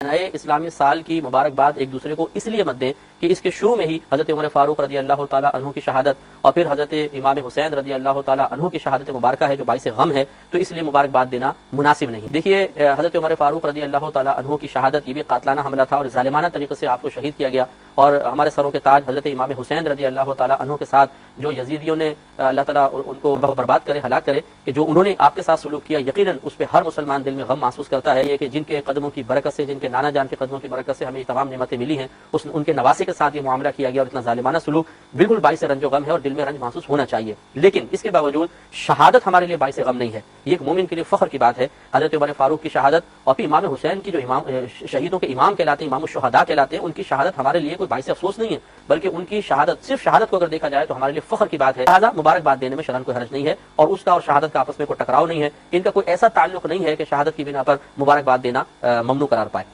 नए इस्लामी साल की मुबारकबाद एक दूसरे को इसलिए मत दें कि इसके शुरू में ही हजरत उमर फारूक रदी अल्लाह ताला अन्हु की शहादत और फिर हजरत इमाम हुसैन रदी अल्लाह ताला अन्हु की शहादत मुबारक है जो बाइस गम है, तो इसलिए मुबारकबाद देना मुनासिब नहीं। देखिए, हजरत उमर फारूक रदी अल्लाह ताला अन्हु की शहादत ये भी कातलाना हमला था और जालिमाना तरीके से आपको शहीद किया गया। और हमारे सरों के ताज हजरत इमाम हुसैन रदी अल्लाह ताला अन्हु के साथ जो यजीदियों ने अल्लाह ताला उनको बर्बाद करे, हलाक करे, कि जो उन्होंने आपके साथ सलूक किया, यकीनन उस पर हर मुसलमान दिल में गम महसूस करता है कि जिनके कदमों की बरकत से, जिनके नाना जान के कदमों की बरकत से हमें तमाम नेमतें मिली हैं, उनके नवासे के साथ ये मामला किया गया और इतना जालिमाना सलूक बिल्कुल बाइस रंजो गम है और दिल में रंज महसूस होना चाहिए। लेकिन इसके बावजूद शहादत हमारे लिए बाइस गम नहीं है। ये एक मोमिन के लिए फख्र की बात है। हजरत उमर फारूक की शहादत और फिर इमाम हुसैन की जो इमाम शहीदों के इमाम कहलाते हैं, इमाम शुहदा कहलाते हैं, उनकी शहादत हमारे लिए कोई बाइस अफसोस नहीं है, बल्कि उनकी शहादत, सिर्फ शहादत को अगर देखा जाए तो हमारे लिए फख्र की बात है। लिहाजा मुबारकबाद देने में शरन कोई हर्ज नहीं है और उसका और शहादत का आपस में कोई टकराव नहीं है। इनका कोई ऐसा ताल्लुक नहीं है कि शहादत की बिना पर मुबारकबाद देना ममनू करार पाए।